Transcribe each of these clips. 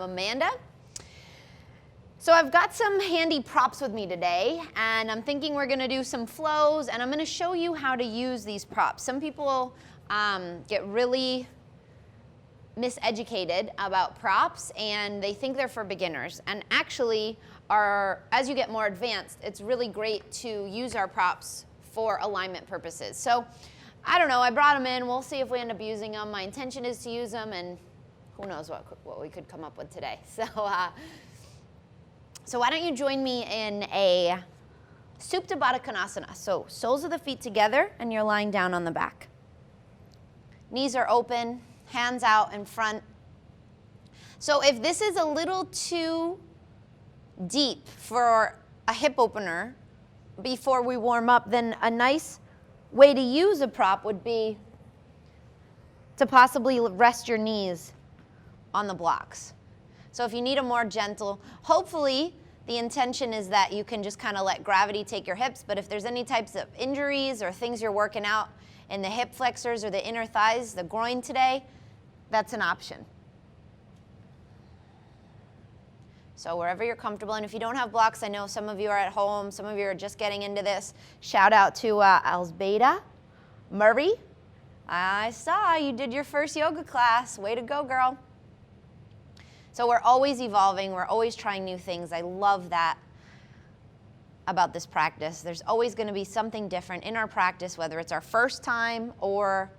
I'm Amanda. So I've got some handy props with me today, and I'm thinking we're gonna do some flows, and I'm gonna show you how to use these props. Some people get really miseducated about props, and they think they're for beginners. And actually, as you get more advanced, it's really great to use our props for alignment purposes. So I don't know, I brought them in. We'll see if we end up using them. My intention is to use them, and who knows what we could come up with today. So why don't you join me in a Supta Baddha Konasana. So soles of the feet together, and you're lying down on the back. Knees are open, hands out in front. So if this is a little too deep for a hip opener before we warm up, then a nice way to use a prop would be to possibly rest your knees on the blocks. So if you need a more gentle, hopefully the intention is that you can just kind of let gravity take your hips, but if there's any types of injuries or things you're working out in the hip flexors or the inner thighs, the groin today, that's an option. So wherever you're comfortable, and if you don't have blocks, I know some of you are at home, some of you are just getting into this. Shout out to Alsbeda Murray. I saw you did your first yoga class. Way to go, girl. So we're always evolving, we're always trying new things. I love that about this practice. There's always going to be something different in our practice, whether it's our first time or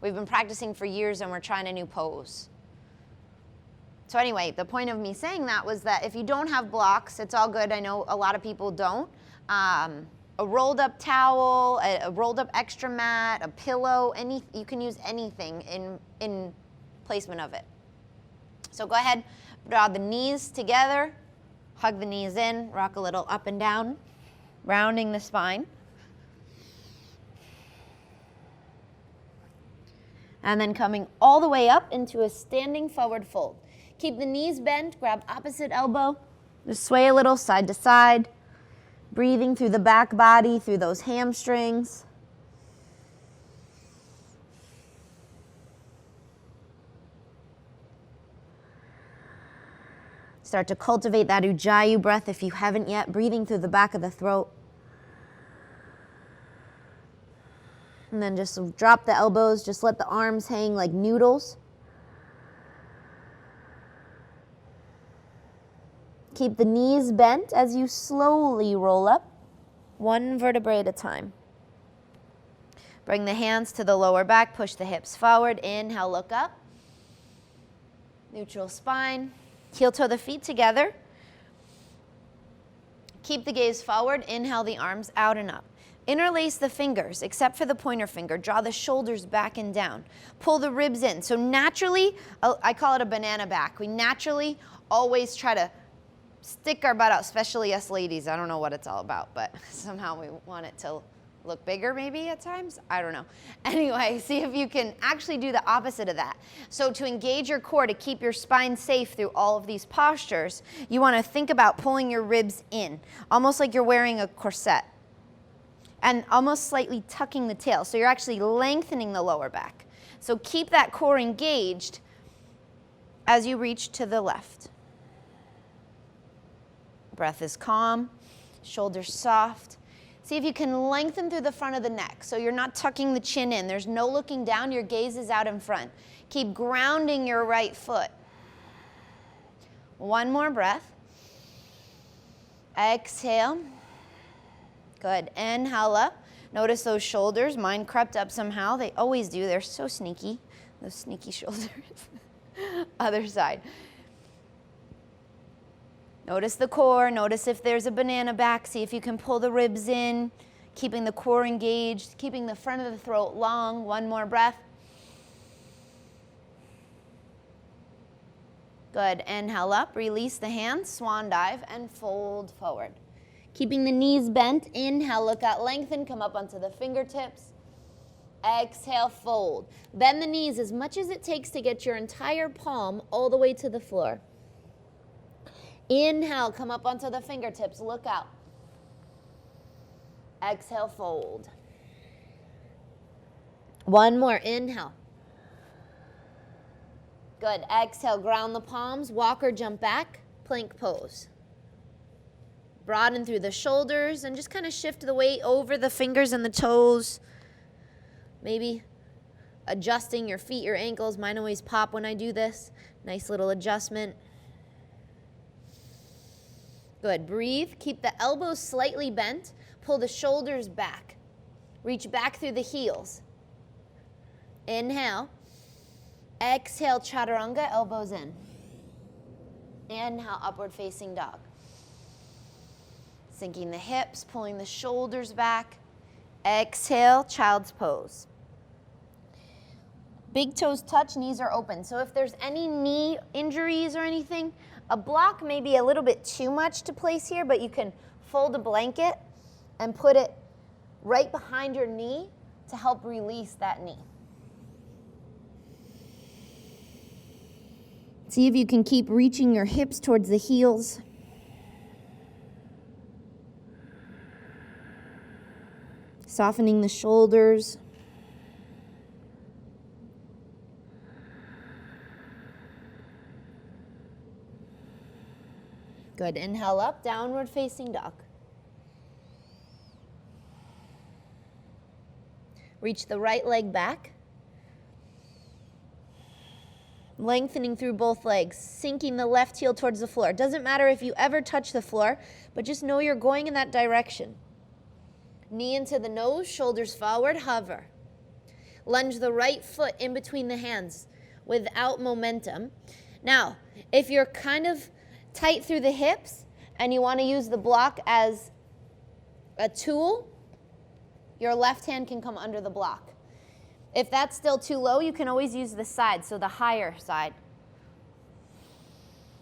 we've been practicing for years and we're trying a new pose. So anyway, the point of me saying that was that if you don't have blocks, it's all good. I know a lot of people don't. A rolled up towel, a rolled up extra mat, a pillow, you can use anything in placement of it. So go ahead, draw the knees together, hug the knees in, rock a little up and down, rounding the spine. And then coming all the way up into a standing forward fold. Keep the knees bent, grab opposite elbow, just sway a little side to side, breathing through the back body, through those hamstrings. Start to cultivate that Ujjayi breath if you haven't yet, breathing through the back of the throat. And then just drop the elbows, just let the arms hang like noodles. Keep the knees bent as you slowly roll up, one vertebrae at a time. Bring the hands to the lower back, push the hips forward, inhale, look up. Neutral spine. Heel toe the feet together. Keep the gaze forward. Inhale the arms out and up. Interlace the fingers, except for the pointer finger. Draw the shoulders back and down. Pull the ribs in. So naturally, I call it a banana back. We naturally always try to stick our butt out, especially us ladies. I don't know what it's all about, but somehow we want it to look bigger maybe at times. I don't know. Anyway, see if you can actually do the opposite of that. So to engage your core, to keep your spine safe through all of these postures, you want to think about pulling your ribs in, almost like you're wearing a corset, and almost slightly tucking the tail. So you're actually lengthening the lower back. So keep that core engaged as you reach to the left. Breath is calm, shoulders soft. See if you can lengthen through the front of the neck so you're not tucking the chin in. There's no looking down. Your gaze is out in front. Keep grounding your right foot. One more breath. Exhale. Good. Inhale up. Notice those shoulders. Mine crept up somehow. They always do. They're so sneaky. Those sneaky shoulders. Other side. Notice the core, notice if there's a banana back, see if you can pull the ribs in, keeping the core engaged, keeping the front of the throat long. One more breath. Good, inhale up, release the hands, swan dive, and fold forward. Keeping the knees bent, inhale, look out, lengthen, come up onto the fingertips. Exhale, fold. Bend the knees as much as it takes to get your entire palm all the way to the floor. Inhale, come up onto the fingertips, look out. Exhale, fold. One more, inhale. Good. Exhale, ground the palms, walk or jump back, plank pose. Broaden through the shoulders and just kind of shift the weight over the fingers and the toes. Maybe adjusting your feet, your ankles. Mine always pop when I do this. Nice little adjustment. Good. Breathe. Keep the elbows slightly bent. Pull the shoulders back. Reach back through the heels. Inhale. Exhale, chaturanga, elbows in. Inhale, upward facing dog. Sinking the hips, pulling the shoulders back. Exhale, child's pose. Big toes touch, knees are open. So if there's any knee injuries or anything, a block may be a little bit too much to place here, but you can fold a blanket and put it right behind your knee to help release that knee. See if you can keep reaching your hips towards the heels. Softening the shoulders. Good. Inhale up, downward facing dog. Reach the right leg back. Lengthening through both legs, sinking the left heel towards the floor. Doesn't matter if you ever touch the floor, but just know you're going in that direction. Knee into the nose, shoulders forward, hover. Lunge the right foot in between the hands without momentum. Now, if you're kind of tight through the hips and you want to use the block as a tool, your left hand can come under the block. If that's still too low, you can always use the side, so the higher side.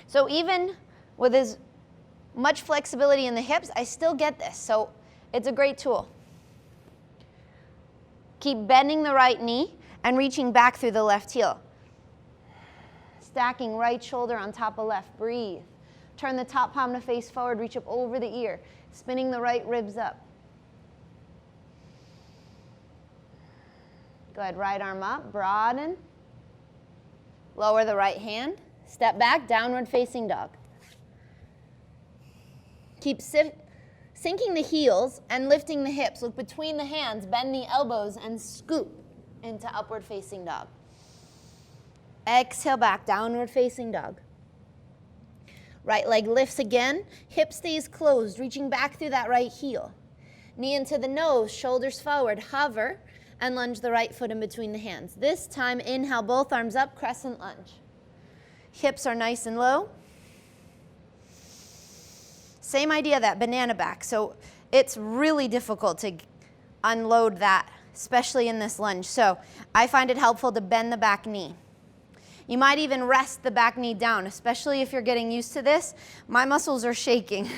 So even with as much flexibility in the hips, I still get this. So it's a great tool. Keep bending the right knee and reaching back through the left heel. Stacking right shoulder on top of left. Breathe. Turn the top palm to face forward, reach up over the ear. Spinning the right ribs up. Good. Right arm up, broaden. Lower the right hand. Step back, downward facing dog. Keep sinking the heels and lifting the hips. Look between the hands, bend the elbows, and scoop into upward facing dog. Exhale back, downward facing dog. Right leg lifts again, hip stays closed, reaching back through that right heel. Knee into the nose, shoulders forward, hover, and lunge the right foot in between the hands. This time, inhale, both arms up, crescent lunge. Hips are nice and low. Same idea, that banana back. So it's really difficult to unload that, especially in this lunge. So I find it helpful to bend the back knee. You might even rest the back knee down, especially if you're getting used to this. My muscles are shaking.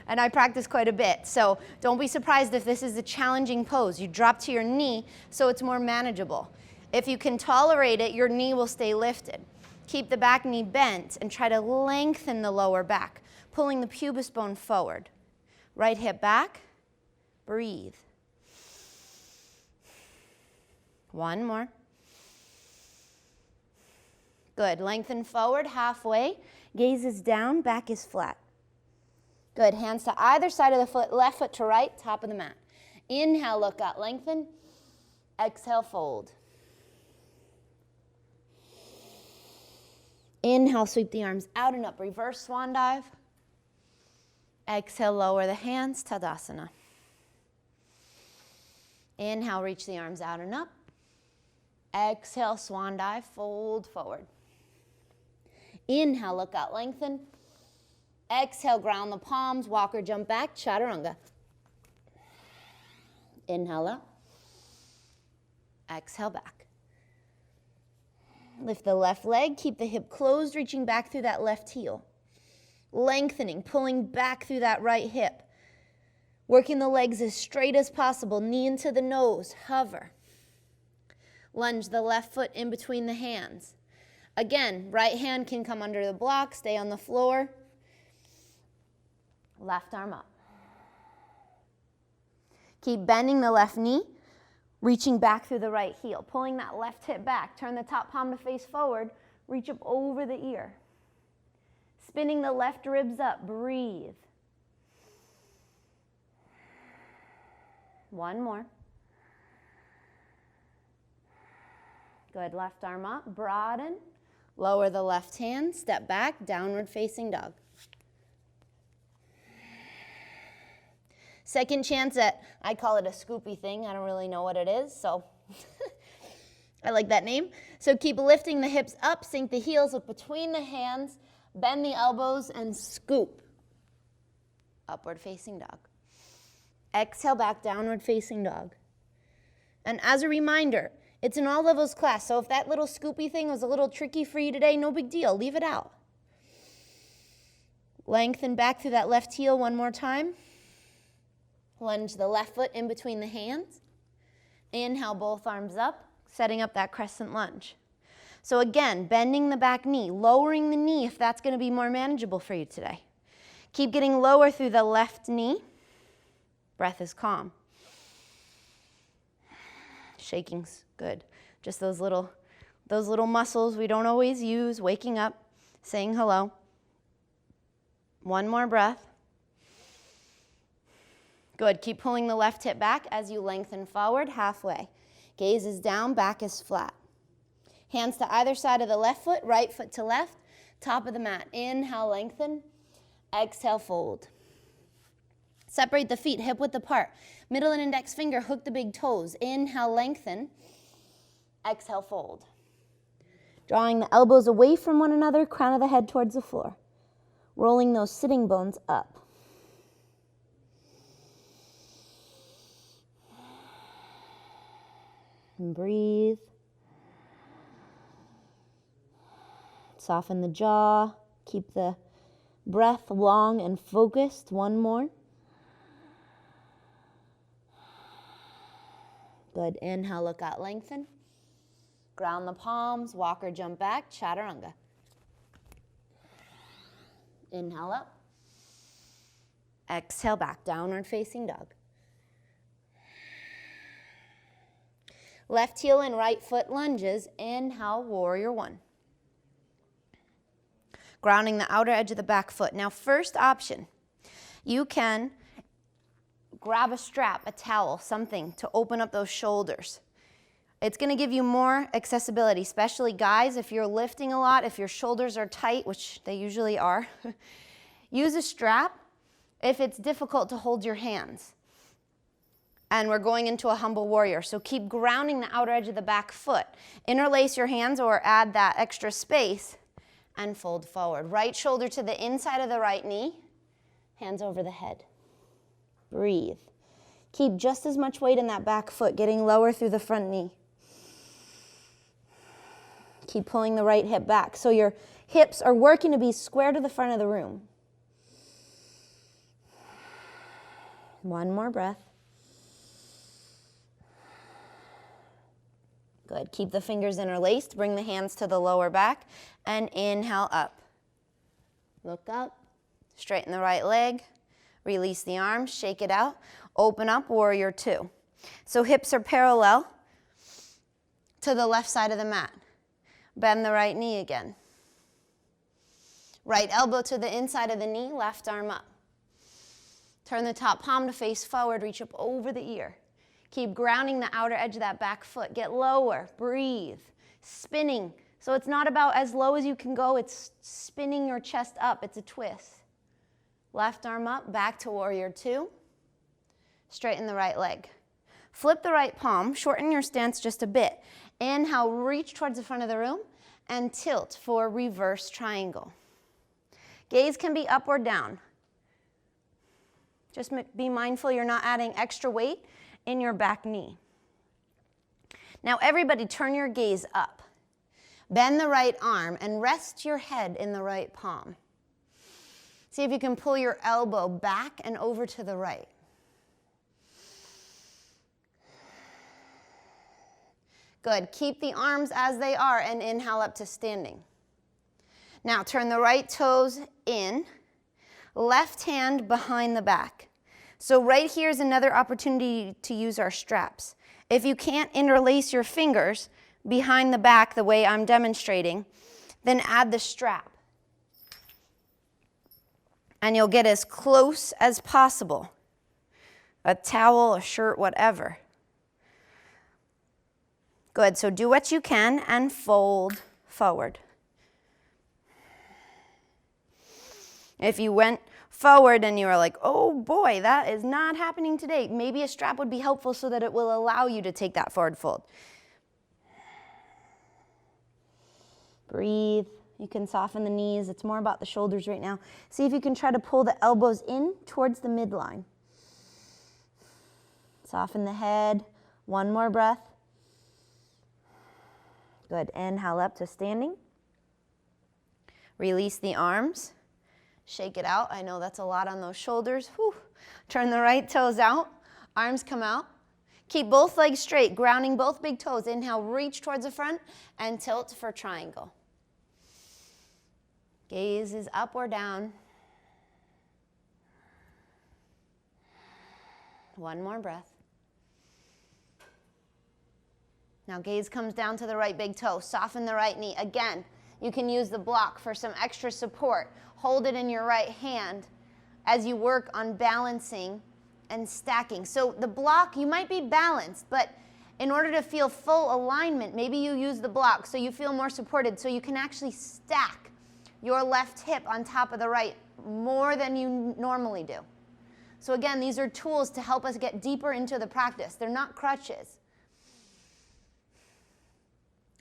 And I practice quite a bit. So don't be surprised if this is a challenging pose. You drop to your knee so it's more manageable. If you can tolerate it, your knee will stay lifted. Keep the back knee bent and try to lengthen the lower back, pulling the pubis bone forward. Right hip back, breathe. One more. Good, lengthen forward halfway, gaze is down, back is flat. Good, hands to either side of the foot, left foot to right, top of the mat. Inhale, look up, lengthen. Exhale, fold. Inhale, sweep the arms out and up, reverse swan dive. Exhale, lower the hands, Tadasana. Inhale, reach the arms out and up. Exhale, swan dive, fold forward. Inhale, look out, lengthen. Exhale, ground the palms, walk or jump back, chaturanga. Inhale up. Exhale back. Lift the left leg, keep the hip closed, reaching back through that left heel. Lengthening, pulling back through that right hip. Working the legs as straight as possible, knee into the nose, hover. Lunge the left foot in between the hands. Again, right hand can come under the block, stay on the floor. Left arm up. Keep bending the left knee, reaching back through the right heel, pulling that left hip back. Turn the top palm to face forward, Reach up over the ear. Spinning the left ribs up. Breathe. One more. Good. Left arm up. Broaden. Lower the left hand. Step back. Downward facing dog. Second chance at, I call it a scoopy thing. I don't really know what it is, so I like that name. So keep lifting the hips up, sink the heels, look between the hands, bend the elbows, and scoop. Upward facing dog. Exhale back, downward facing dog. And as a reminder, it's an all levels class, so if that little scoopy thing was a little tricky for you today, no big deal, leave it out. Lengthen back through that left heel one more time. Lunge the left foot in between the hands. Inhale, both arms up, setting up that crescent lunge. So again, bending the back knee, lowering the knee if that's going to be more manageable for you today. Keep getting lower through the left knee. Breath is calm. Shaking's good. Just those little muscles we don't always use, waking up, saying hello. One more breath. Good. Keep pulling the left hip back as you lengthen forward halfway. Gaze is down, back is flat. Hands to either side of the left foot, right foot to left, top of the mat. Inhale, lengthen. Exhale, fold. Separate the feet, hip width apart. Middle and index finger, hook the big toes. Inhale, lengthen. Exhale, fold. Drawing the elbows away from one another, crown of the head towards the floor. Rolling those sitting bones up. And breathe. Soften the jaw. Keep the breath long and focused. One more. Good. Inhale, look out, lengthen. Ground the palms, walk or jump back, chaturanga. Inhale up. Exhale back, downward facing dog. Left heel and right foot lunges. Inhale, warrior one. Grounding the outer edge of the back foot. Now, first option, you can grab a strap, a towel, something to open up those shoulders. It's going to give you more accessibility, especially guys, if you're lifting a lot, if your shoulders are tight, which they usually are. Use a strap if it's difficult to hold your hands. And we're going into a humble warrior, so keep grounding the outer edge of the back foot. Interlace your hands or add that extra space and fold forward. Right shoulder to the inside of the right knee, hands over the head. Breathe. Keep just as much weight in that back foot, getting lower through the front knee. Keep pulling the right hip back. So your hips are working to be square to the front of the room. One more breath. Good. Keep the fingers interlaced. Bring the hands to the lower back and inhale up. Look up. Straighten the right leg. Release the arms. Shake it out. Open up, warrior two. So hips are parallel to the left side of the mat. Bend the right knee again. Right elbow to the inside of the knee, left arm up. Turn the top palm to face forward, reach up over the ear. Keep grounding the outer edge of that back foot. Get lower, breathe, spinning. So it's not about as low as you can go, it's spinning your chest up, it's a twist. Left arm up, back to warrior two. Straighten the right leg. Flip the right palm, shorten your stance just a bit. Inhale, reach towards the front of the room and tilt for reverse triangle. Gaze can be up or down. Just be mindful you're not adding extra weight in your back knee. Now everybody turn your gaze up. Bend the right arm and rest your head in the right palm. See if you can pull your elbow back and over to the right. Good. Keep the arms as they are and inhale up to standing. Now turn the right toes in, left hand behind the back. So right here is another opportunity to use our straps. If you can't interlace your fingers behind the back the way I'm demonstrating, Then add the strap. And you'll get as close as possible. A towel, a shirt, whatever. Good, so do what you can and fold forward. If you went forward and you were like, oh boy, that is not happening today, maybe a strap would be helpful so that it will allow you to take that forward fold. Breathe. You can soften the knees. It's more about the shoulders right now. See if you can try to pull the elbows in towards the midline. Soften the head. One more breath. Good. Inhale up to standing. Release the arms. Shake it out. I know that's a lot on those shoulders. Whew. Turn the right toes out. Arms come out. Keep both legs straight, grounding both big toes. Inhale, reach towards the front and tilt for triangle. Gaze is up or down. One more breath. Now gaze comes down to the right big toe. Soften the right knee. Again, you can use the block for some extra support. Hold it in your right hand as you work on balancing and stacking. So the block, you might be balanced, but in order to feel full alignment, maybe you use the block so you feel more supported, so you can actually stack your left hip on top of the right more than you normally do. So again, these are tools to help us get deeper into the practice. They're not crutches.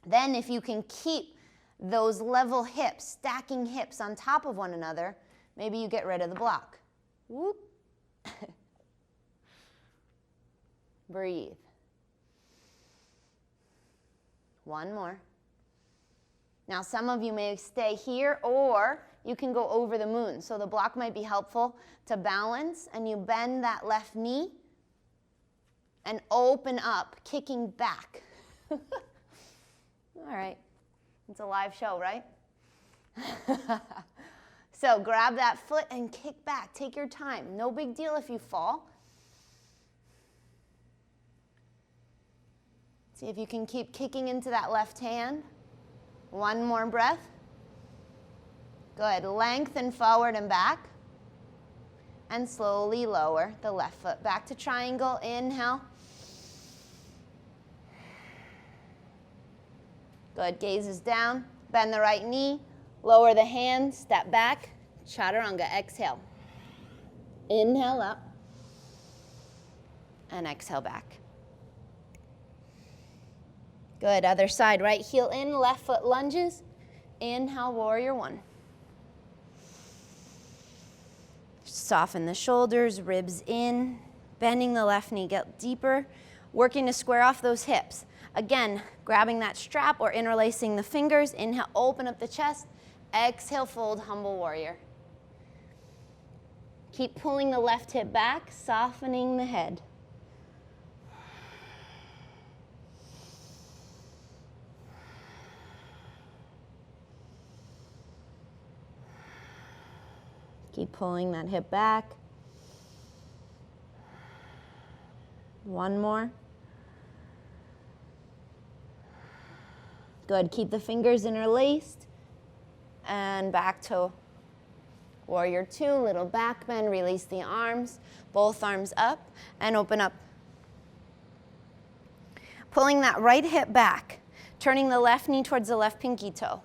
Then if you can keep those level hips, stacking hips on top of one another, maybe you get rid of the block. Whoop. Breathe. One more. Now some of you may stay here, or you can go over the moon. So the block might be helpful to balance, and you bend that left knee and open up, kicking back. All right, it's a live show, right? So grab that foot and kick back. Take your time. No big deal if you fall. See if you can keep kicking into that left hand. One more breath. Good. Lengthen forward and back. And slowly lower the left foot. Back to triangle. Inhale. Good. Gaze is down. Bend the right knee. Lower the hand. Step back. Chaturanga. Exhale. Inhale up. And exhale back. Good. Other side. Right heel in. Left foot lunges. Inhale, warrior one. Soften the shoulders, ribs in. Bending the left knee. Get deeper. Working to square off those hips. Again, grabbing that strap or interlacing the fingers. Inhale, open up the chest. Exhale, fold, humble warrior. Keep pulling the left hip back, softening the head. Keep pulling that hip back. One more. Good. Keep the fingers interlaced. And back to warrior two. Little back bend. Release the arms. Both arms up and open up. Pulling that right hip back. Turning the left knee towards the left pinky toe.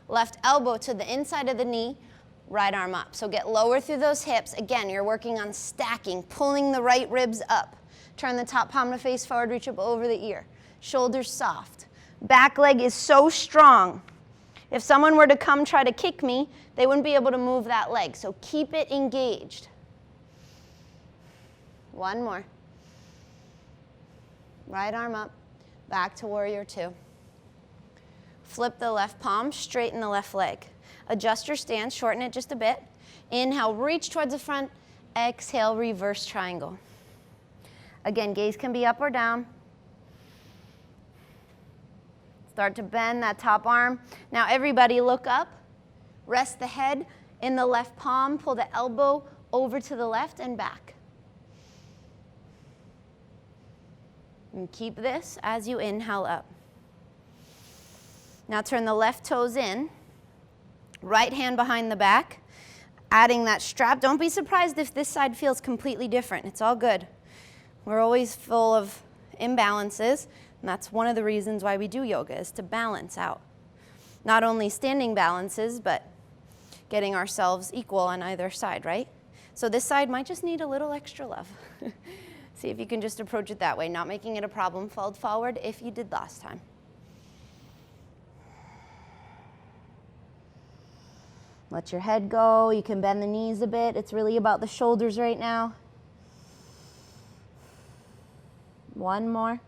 Left elbow to the inside of the knee. Right arm up. So get lower through those hips. Again, you're working on stacking, pulling the right ribs up. Turn the top palm to face forward, reach up over the ear. Shoulders soft. Back leg is so strong. If someone were to come try to kick me, they wouldn't be able to move that leg. So keep it engaged. One more. Right arm up. Back to warrior two. Flip the left palm, straighten the left leg. Adjust your stance, shorten it just a bit. Inhale, reach towards the front. Exhale, reverse triangle. Again, gaze can be up or down. Start to bend that top arm. Now everybody look up. Rest the head in the left palm. Pull the elbow over to the left and back. And keep this as you inhale up. Now turn the left toes in, right hand behind the back, adding that strap. Don't be surprised if this side feels completely different. It's all good. We're always full of imbalances, and that's one of the reasons why we do yoga, is to balance out. Not only standing balances, but getting ourselves equal on either side, right? So this side might just need a little extra love. See if you can just approach it that way, not making it a problem. Fold forward if you did last time. Let your head go. You can bend the knees a bit. It's really about the shoulders right now. One more.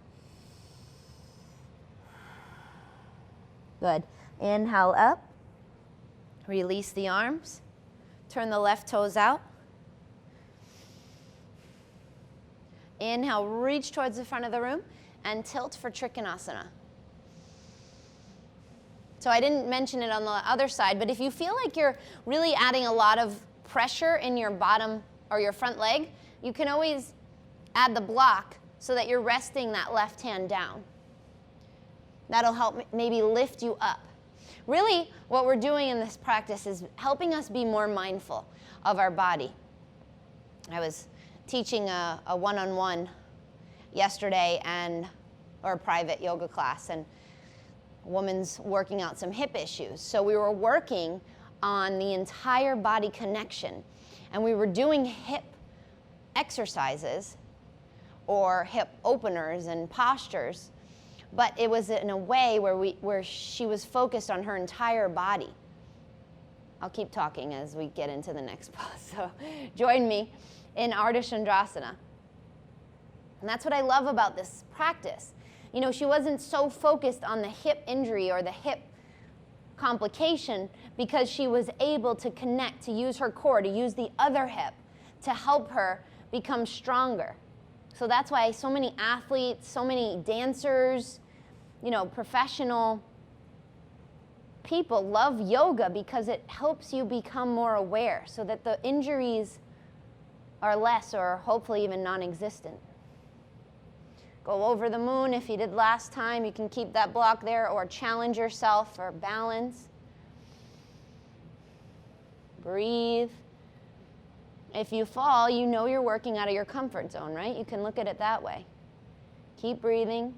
Good. Inhale up. Release the arms. Turn the left toes out. Inhale, reach towards the front of the room and tilt for Trikonasana. So I didn't mention it on the other side, but if you feel like you're really adding a lot of pressure in your bottom or your front leg, you can always add the block so that you're resting that left hand down. That'll help maybe lift you up. Really, what we're doing in this practice is helping us be more mindful of our body. I was teaching a one-on-one yesterday or a private yoga class, and a woman's working out some hip issues. So we were working on the entire body connection, and we were doing hip exercises or hip openers and postures, but it was in a way where she was focused on her entire body. I'll keep talking as we get into the next pose, so join me in Ardha Chandrasana. And that's what I love about this practice. You know, she wasn't so focused on the hip injury or the hip complication because she was able to connect, to use her core, to use the other hip to help her become stronger. So that's why so many athletes, so many dancers, you know, professional people love yoga because it helps you become more aware so that the injuries are less or hopefully even non-existent. Go over the moon if you did last time. You can keep that block there or challenge yourself for balance. Breathe. If you fall, you know you're working out of your comfort zone, right? You can look at it that way. Keep breathing.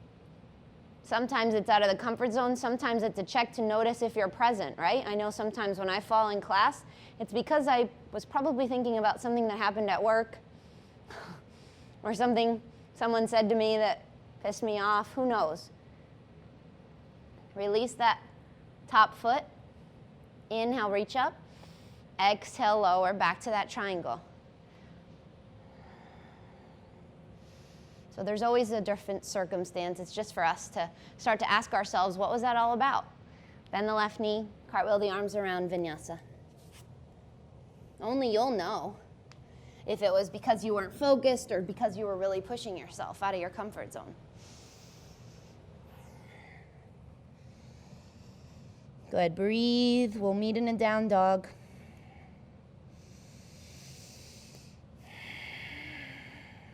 Sometimes it's out of the comfort zone. Sometimes it's a check to notice if you're present, right? I know sometimes when I fall in class, it's because I was probably thinking about something that happened at work or something someone said to me that pissed me off. Who knows? Release that top foot. Inhale, reach up. Exhale, lower, back to that triangle. So there's always a different circumstance. It's just for us to start to ask ourselves, what was that all about? Bend the left knee, cartwheel the arms around, vinyasa. Only you'll know if it was because you weren't focused or because you were really pushing yourself out of your comfort zone. Good, breathe. We'll meet in a down dog.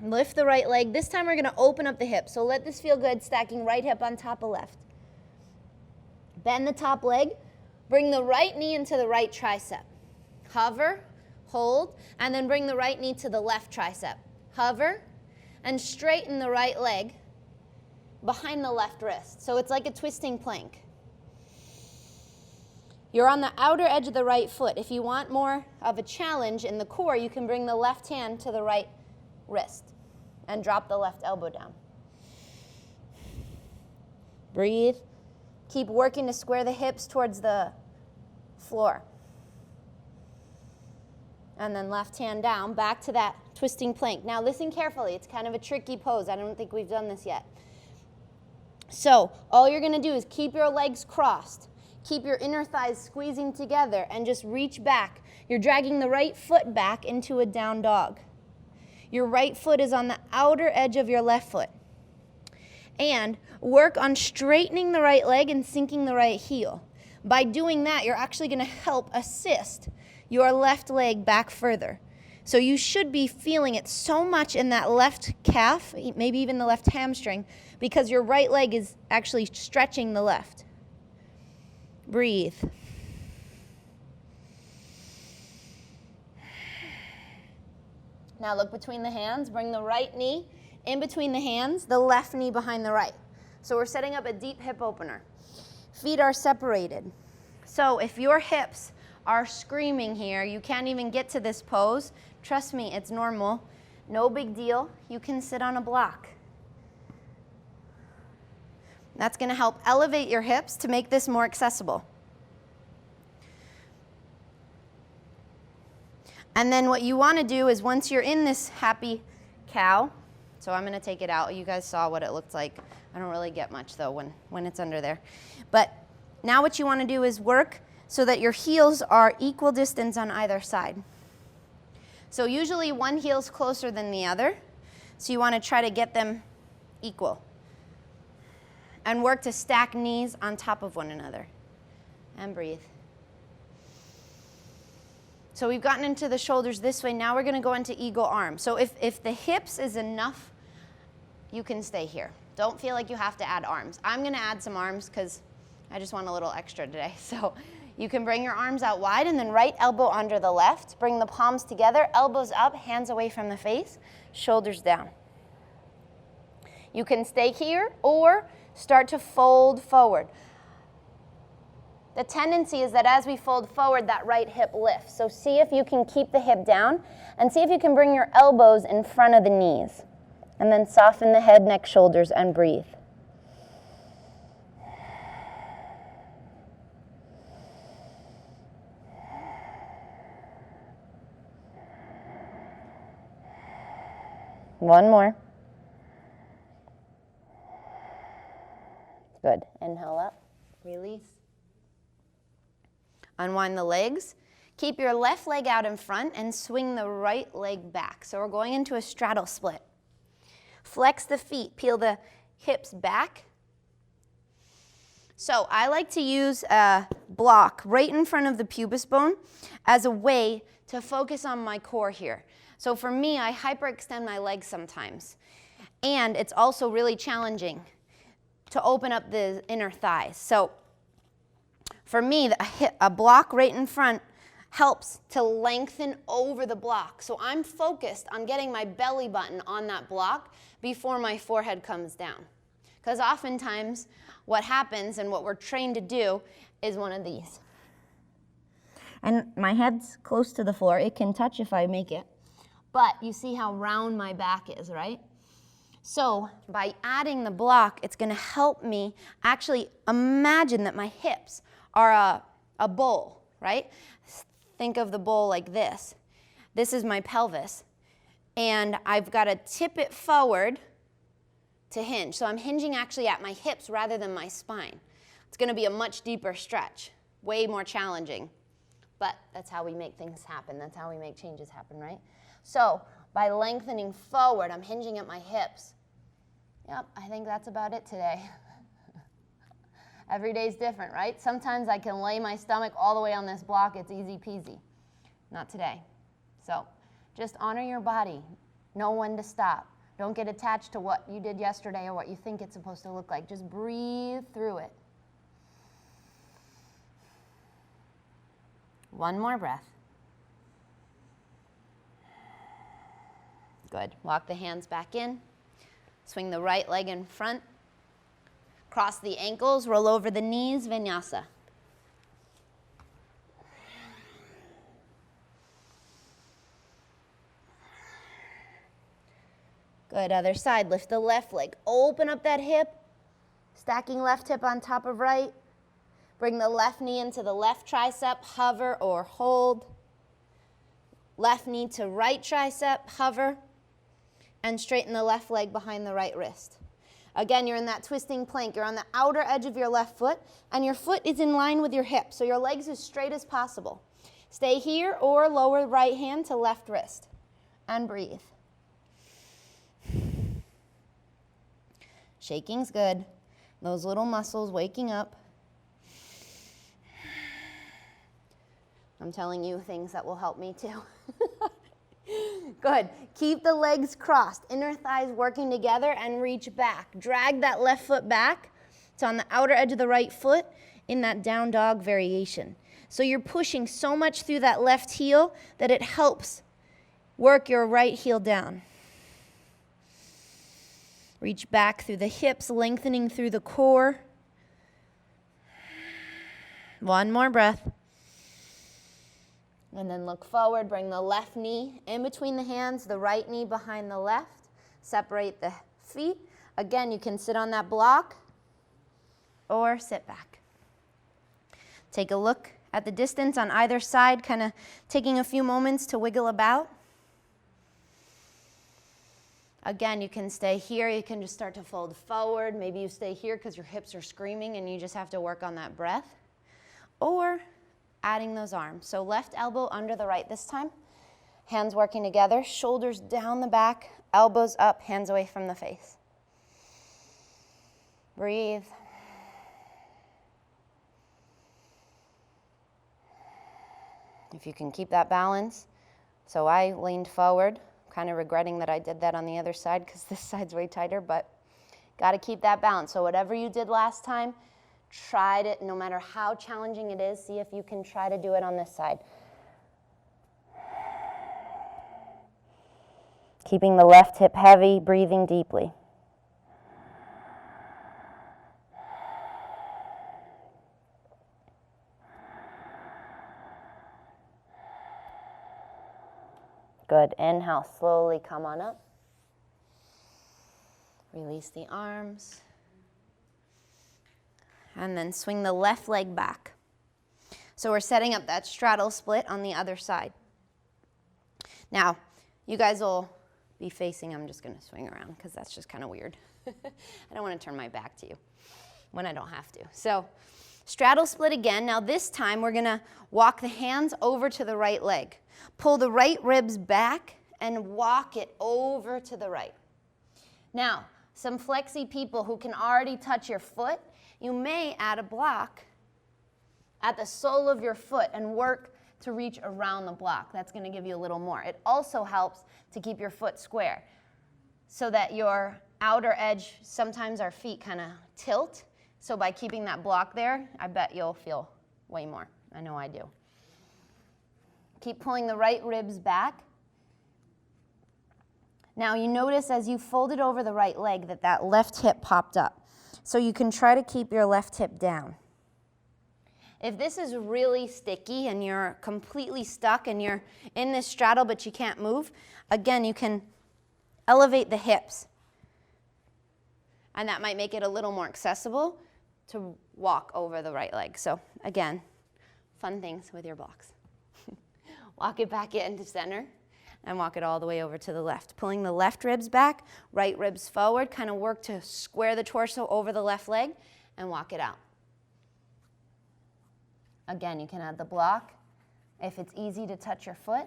Lift the right leg. This time we're going to open up the hip. So let this feel good, stacking right hip on top of left. Bend the top leg. Bring the right knee into the right tricep. Hover, hold, and then bring the right knee to the left tricep. Hover, and straighten the right leg behind the left wrist. So it's like a twisting plank. You're on the outer edge of the right foot. If you want more of a challenge in the core, you can bring the left hand to the right wrist and drop the left elbow down. Breathe. Keep working to square the hips towards the floor. And then left hand down, back to that twisting plank. Now listen carefully. It's kind of a tricky pose. I don't think we've done this yet. So all you're going to do is keep your legs crossed. Keep your inner thighs squeezing together and just reach back. You're dragging the right foot back into a down dog. Your right foot is on the outer edge of your left foot. And work on straightening the right leg and sinking the right heel. By doing that, you're actually going to help assist your left leg back further. So you should be feeling it so much in that left calf, maybe even the left hamstring, because your right leg is actually stretching the left. Breathe. Now look between the hands. Bring the right knee in between the hands, the left knee behind the right. So we're setting up a deep hip opener. Feet are separated. So if your hips are screaming here, you can't even get to this pose, trust me, it's normal. No big deal. You can sit on a block. That's going to help elevate your hips to make this more accessible. And then what you want to do is once you're in this happy cow, so I'm going to take it out. You guys saw what it looked like. I don't really get much though when it's under there. But now what you want to do is work so that your heels are equal distance on either side. So usually one heel's closer than the other. So you want to try to get them equal. And work to stack knees on top of one another. And breathe. So we've gotten into the shoulders this way. Now we're going to go into eagle arm. So if the hips is enough, you can stay here. Don't feel like you have to add arms. I'm going to add some arms because I just want a little extra today. So you can bring your arms out wide and then right elbow under the left. Bring the palms together, elbows up, hands away from the face, shoulders down. You can stay here or start to fold forward. The tendency is that as we fold forward, that right hip lifts. So see if you can keep the hip down and see if you can bring your elbows in front of the knees. And then soften the head, neck, shoulders, and breathe. One more. Good. Inhale up. Release. Unwind the legs. Keep your left leg out in front and swing the right leg back. So we're going into a straddle split. Flex the feet. Peel the hips back. So I like to use a block right in front of the pubis bone as a way to focus on my core here. So for me, I hyperextend my legs sometimes. And it's also really challenging to open up the inner thighs. So for me, a block right in front helps to lengthen over the block. So I'm focused on getting my belly button on that block before my forehead comes down. Because oftentimes what happens and what we're trained to do is one of these. And my head's close to the floor. It can touch if I make it. But you see how round my back is, right? So by adding the block, it's going to help me actually imagine that my hips are a bowl, right? Think of the bowl like this. This is my pelvis. And I've got to tip it forward to hinge. So I'm hinging actually at my hips rather than my spine. It's going to be a much deeper stretch, way more challenging. But that's how we make things happen. That's how we make changes happen, right? So by lengthening forward, I'm hinging at my hips. Yep, I think that's about it today. Every day's different, right? Sometimes I can lay my stomach all the way on this block. It's easy peasy. Not today. So just honor your body. Know when to stop. Don't get attached to what you did yesterday or what you think it's supposed to look like. Just breathe through it. One more breath. Good. Walk the hands back in. Swing the right leg in front. Cross the ankles, roll over the knees, vinyasa. Good, other side. Lift the left leg. Open up that hip. Stacking left hip on top of right. Bring the left knee into the left tricep, hover or hold. Left knee to right tricep, hover. And straighten the left leg behind the right wrist. Again, you're in that twisting plank. You're on the outer edge of your left foot, and your foot is in line with your hip, so your leg's as straight as possible. Stay here or lower right hand to left wrist. And breathe. Shaking's good. Those little muscles waking up. I'm telling you things that will help me too. Good. Keep the legs crossed, inner thighs working together, and reach back. Drag that left foot back. It's on the outer edge of the right foot. in that down dog variation. So you're pushing so much through that left heel that it helps work your right heel down. Reach back through the hips, lengthening through the core. One more breath. And then look forward, bring the left knee in between the hands, the right knee behind the left. Separate the feet. Again, you can sit on that block or sit back. Take a look at the distance on either side, kind of taking a few moments to wiggle about. Again, you can stay here. You can just start to fold forward. Maybe you stay here because your hips are screaming and you just have to work on that breath. Or adding those arms. So left elbow under the right this time. Hands working together, shoulders down the back, elbows up, hands away from the face. Breathe. If you can keep that balance. So I leaned forward, kind of regretting that I did that on the other side because this side's way tighter, but got to keep that balance. So whatever you did last time, try it, no matter how challenging it is, see if you can try to do it on this side. Keeping the left hip heavy, breathing deeply. Good. Inhale, slowly come on up. Release the arms. And then swing the left leg back. So we're setting up that straddle split on the other side. Now, you guys will be facing, I'm just going to swing around because that's just kind of weird. I don't want to turn my back to you when I don't have to. So straddle split again. Now this time we're going to walk the hands over to the right leg. Pull the right ribs back and walk it over to the right. Now, some flexy people who can already touch your foot, you may add a block at the sole of your foot and work to reach around the block. That's going to give you a little more. It also helps to keep your foot square so that your outer edge, sometimes our feet kind of tilt. So by keeping that block there, I bet you'll feel way more. I know I do. Keep pulling the right ribs back. Now you notice as you folded over the right leg that that left hip popped up. So you can try to keep your left hip down. If this is really sticky and you're completely stuck and you're in this straddle but you can't move, again, you can elevate the hips. And that might make it a little more accessible to walk over the right leg. So again, fun things with your blocks. Walk it back into center and walk it all the way over to the left. Pulling the left ribs back, right ribs forward, kind of work to square the torso over the left leg and walk it out. Again, you can add the block if it's easy to touch your foot.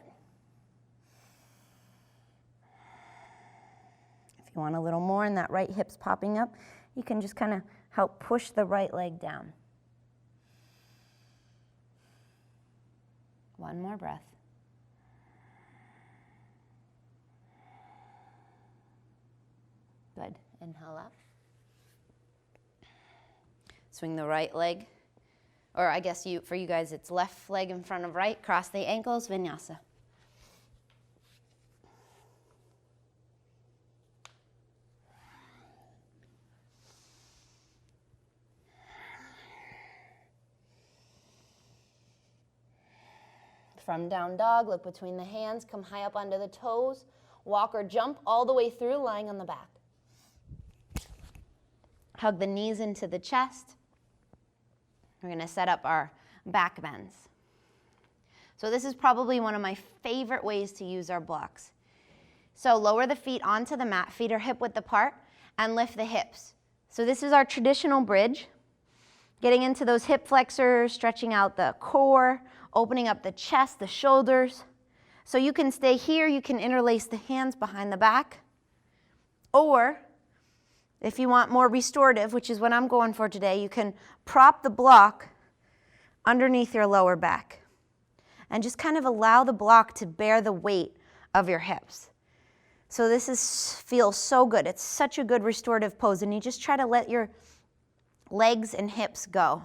If you want a little more and that right hip's popping up, you can just kind of help push the right leg down. One more breath. Good. Inhale up. Swing the right leg, or I guess for you guys it's left leg in front of right. Cross the ankles, vinyasa. From down dog, look between the hands, come high up onto the toes, walk or jump all the way through, lying on the back. Hug the knees into the chest. We're going to set up our back bends. So this is probably one of my favorite ways to use our blocks. So lower the feet onto the mat, feet are hip width apart, and lift the hips. So this is our traditional bridge. Getting into those hip flexors, stretching out the core, opening up the chest, the shoulders. So you can stay here, you can interlace the hands behind the back, or if you want more restorative, which is what I'm going for today, you can prop the block underneath your lower back and just kind of allow the block to bear the weight of your hips. So this feels so good. It's such a good restorative pose, and you just try to let your legs and hips go.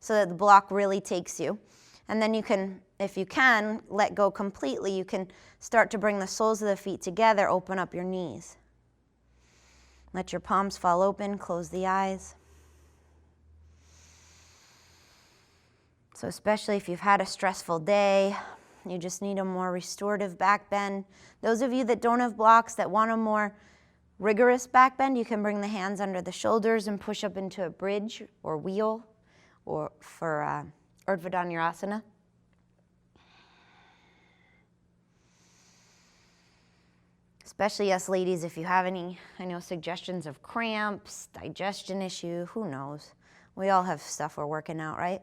so that the block really takes you. And then you can, if you can, let go completely. You can start to bring the soles of the feet together, open up your knees. Let your palms fall open, close the eyes. So especially if you've had a stressful day, you just need a more restorative back bend. Those of you that don't have blocks, that want a more rigorous back bend, you can bring the hands under the shoulders and push up into a bridge or wheel, or for Urdhva Dhanurasana. Especially us ladies, if you have any, I know, suggestions of cramps, digestion issue, who knows? We all have stuff we're working out, right?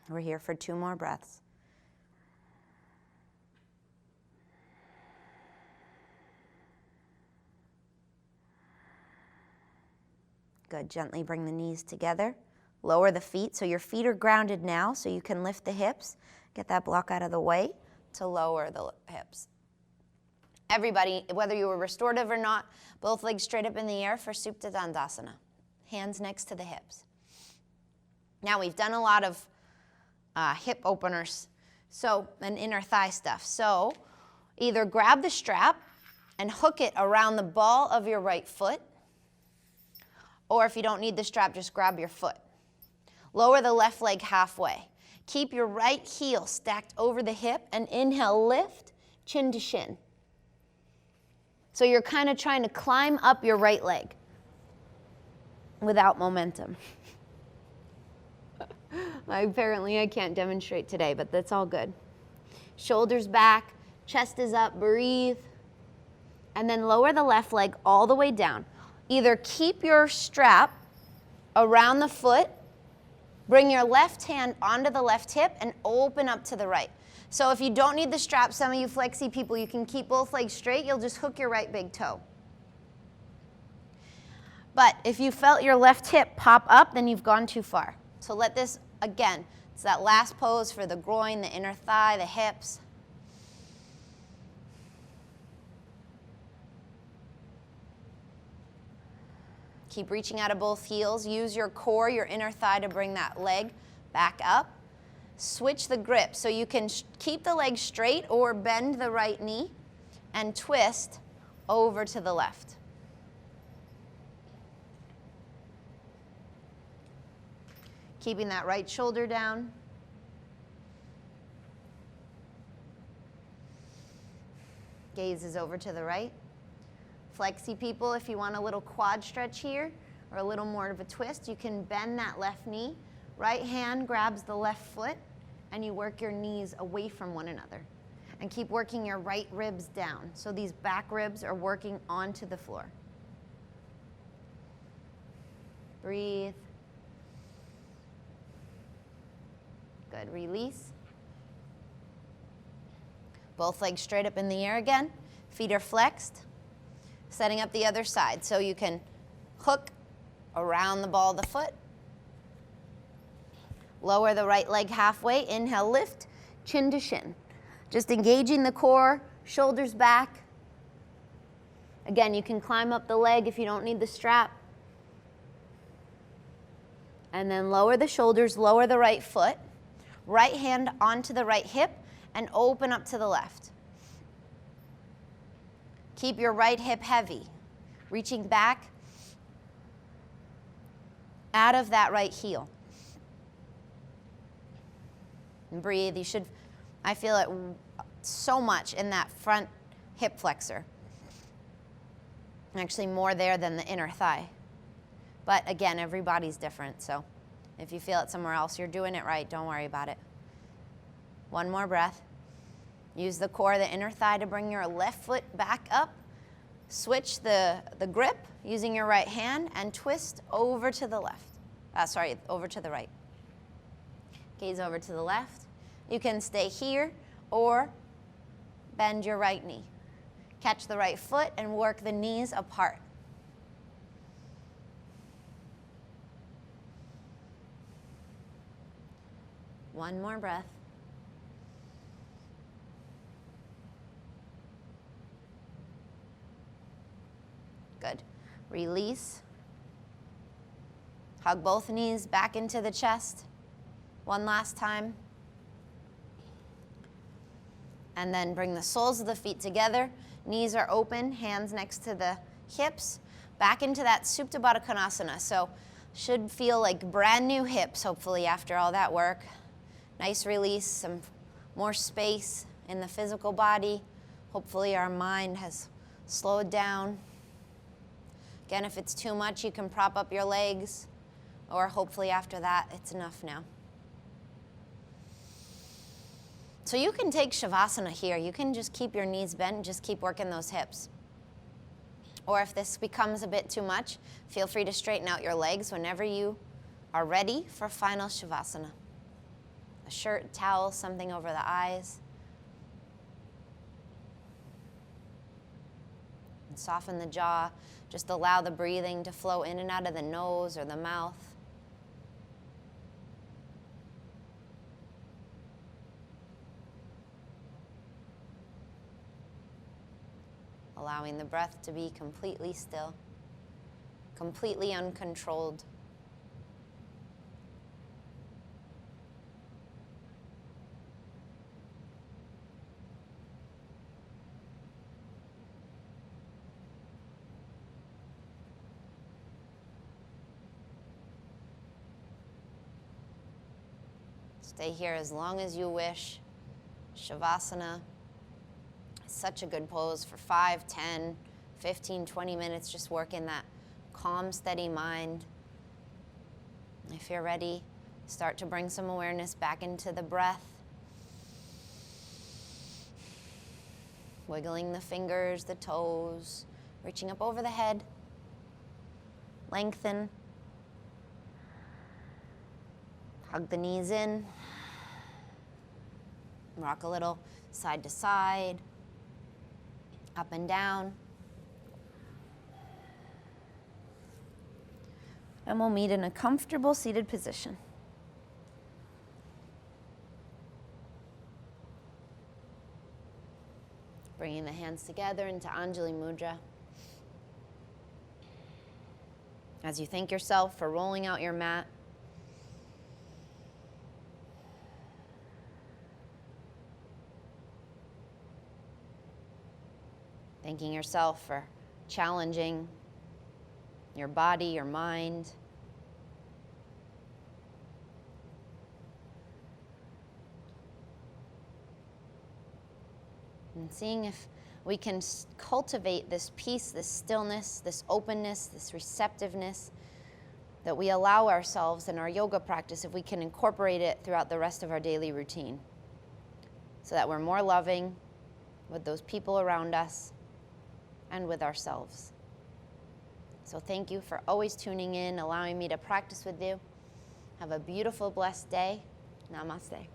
We're here for 2 more breaths. Good. Gently bring the knees together. Lower the feet. So your feet are grounded now, so you can lift the hips. Get that block out of the way to lower the hips. Everybody, whether you were restorative or not, both legs straight up in the air for Supta Dandasana. Hands next to the hips. Now we've done a lot of hip openers, and inner thigh stuff. So either grab the strap and hook it around the ball of your right foot, or if you don't need the strap, just grab your foot. Lower the left leg halfway. Keep your right heel stacked over the hip and inhale, lift, chin to shin. So you're kind of trying to climb up your right leg without momentum. Apparently I can't demonstrate today, but that's all good. Shoulders back, chest is up, breathe. And then lower the left leg all the way down. Either keep your strap around the foot, bring your left hand onto the left hip, and open up to the right. So if you don't need the strap, some of you flexi people, you can keep both legs straight. You'll just hook your right big toe. But if you felt your left hip pop up, then you've gone too far. So let this, again, it's that last pose for the groin, the inner thigh, the hips. Keep reaching out of both heels. Use your core, your inner thigh, to bring that leg back up. Switch the grip, so you can keep the leg straight or bend the right knee and twist over to the left. Keeping that right shoulder down. Gaze is over to the right. Flexi people, if you want a little quad stretch here or a little more of a twist, you can bend that left knee. Right hand grabs the left foot, and you work your knees away from one another. And keep working your right ribs down. So these back ribs are working onto the floor. Breathe. Good. Release. Both legs straight up in the air again. Feet are flexed. Setting up the other side. So you can hook around the ball of the foot. Lower the right leg halfway. Inhale, lift, chin to shin. Just engaging the core, shoulders back. Again, you can climb up the leg if you don't need the strap. And then lower the shoulders, lower the right foot. Right hand onto the right hip and open up to the left. Keep your right hip heavy, reaching back out of that right heel. And breathe. You should, I feel it so much in that front hip flexor. Actually more there than the inner thigh. But again, everybody's different, so if you feel it somewhere else, you're doing it right. Don't worry about it. One more breath. Use the core of the inner thigh to bring your left foot back up. Switch the grip using your right hand and twist over to the left. Over to the right. Gaze over to the left. You can stay here or bend your right knee. Catch the right foot and work the knees apart. One more breath. Good. Release. Hug both knees back into the chest. One last time. And then bring the soles of the feet together. Knees are open, hands next to the hips. Back into that Supta Baddha Konasana. So should feel like brand new hips, hopefully, after all that work. Nice release, some more space in the physical body. Hopefully our mind has slowed down. Again, if it's too much, you can prop up your legs, or hopefully after that, it's enough now. So you can take Shavasana here. You can just keep your knees bent and just keep working those hips. Or if this becomes a bit too much, feel free to straighten out your legs whenever you are ready for final Shavasana. A shirt, towel, something over the eyes. And soften the jaw. Just allow the breathing to flow in and out of the nose or the mouth. Allowing the breath to be completely still, completely uncontrolled. Stay here as long as you wish. Shavasana. Such a good pose for 5, 10, 15, 20 minutes, just working that calm, steady mind. If you're ready, start to bring some awareness back into the breath. Wiggling the fingers, the toes, reaching up over the head. Lengthen. Hug the knees in. Rock a little side to side. Up and down. And we'll meet in a comfortable seated position. Bringing the hands together into Anjali Mudra. As you thank yourself for rolling out your mat. Thanking yourself for challenging your body, your mind. And seeing if we can cultivate this peace, this stillness, this openness, this receptiveness that we allow ourselves in our yoga practice, if we can incorporate it throughout the rest of our daily routine so that we're more loving with those people around us and with ourselves. So thank you for always tuning in, allowing me to practice with you. Have a beautiful, blessed day. Namaste.